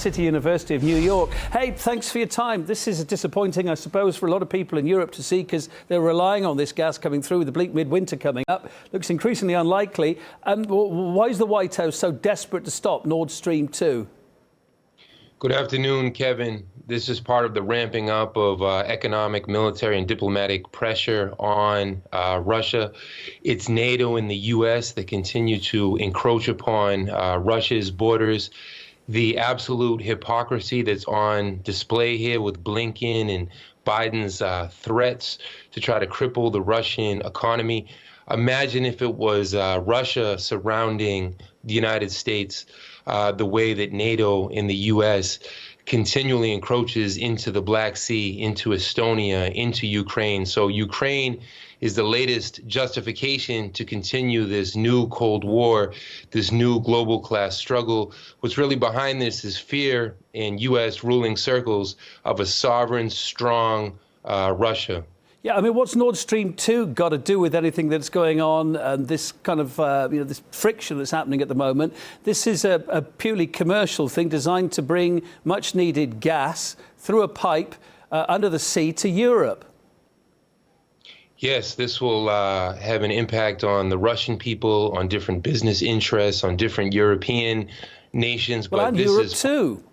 City University of New York. Hey, thanks for your time. This is disappointing, I suppose, for a lot of people in Europe to see, because they're relying on this gas coming through with the bleak midwinter coming up. Looks increasingly unlikely. Why is the White House so desperate to stop Nord Stream 2? Good afternoon, Kevin. This is part of the ramping up of economic, military, and diplomatic pressure on Russia. It's NATO and the U.S. that continue to encroach upon Russia's borders. The absolute hypocrisy that's on display here with Blinken and Biden's threats to try to cripple the Russian economy. Imagine if it was Russia surrounding the United States the way that NATO and the U.S. continually encroaches into the Black Sea, into Estonia, into Ukraine. So Ukraine is the latest justification to continue this new Cold War, this new global class struggle. What's really behind this is fear in U.S. ruling circles of a sovereign, strong Russia. Yeah, I mean, what's Nord Stream 2 got to do with anything that's going on and this kind of, this friction that's happening at the moment? This is a purely commercial thing designed to bring much needed gas through a pipe under the sea to Europe. Yes, this will have an impact on the Russian people, on different business interests, on different European nations. Well, and Europe too.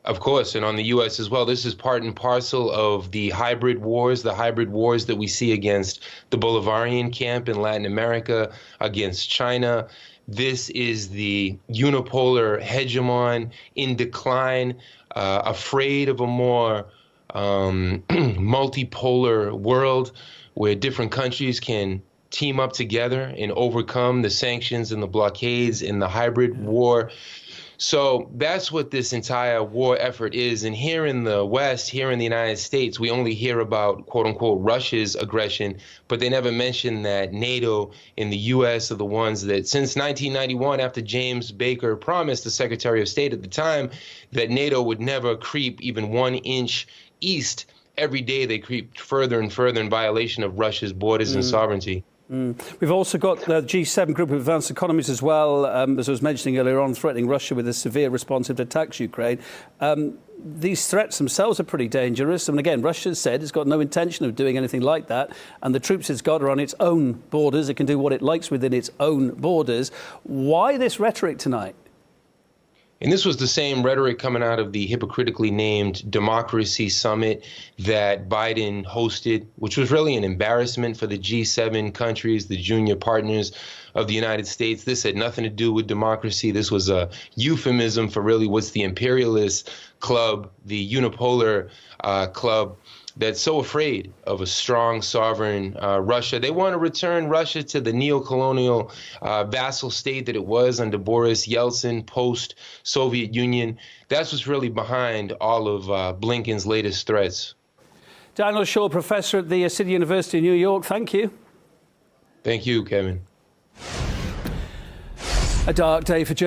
Of course, and on the U.S. as well. This is part and parcel of the hybrid wars that we see against the Bolivarian camp in Latin America, against China. This is the unipolar hegemon in decline, afraid of a more multipolar world where different countries can team up together and overcome the sanctions and the blockades in the hybrid war. So that's what this entire war effort is. And here in the West, here in the United States, we only hear about, quote unquote, Russia's aggression, but they never mention that NATO and the U.S. are the ones that, since 1991, after James Baker promised, the Secretary of State at the time, that NATO would never creep even 1 inch east, every day they creep further and further in violation of Russia's borders and sovereignty. We've also got the G7 group of advanced economies as well, as I was mentioning earlier on, threatening Russia with a severe response if it attacks Ukraine. These threats themselves are pretty dangerous. And again, Russia has said it's got no intention of doing anything like that. And the troops it's got are on its own borders. It can do what it likes within its own borders. Why this rhetoric tonight? And this was the same rhetoric coming out of the hypocritically named Democracy Summit that Biden hosted, which was really an embarrassment for the G7 countries, the junior partners of the United States. This had nothing to do with democracy. This was a euphemism for really what's the imperialist club, the unipolar club that's so afraid of a strong, sovereign Russia. They want to return Russia to the neo-colonial vassal state that it was under Boris Yeltsin, post-Soviet Union. That's what's really behind all of Blinken's latest threats. Daniel Shaw, professor at the City University of New York, thank you. Thank you, Kevin. A dark day for journalists.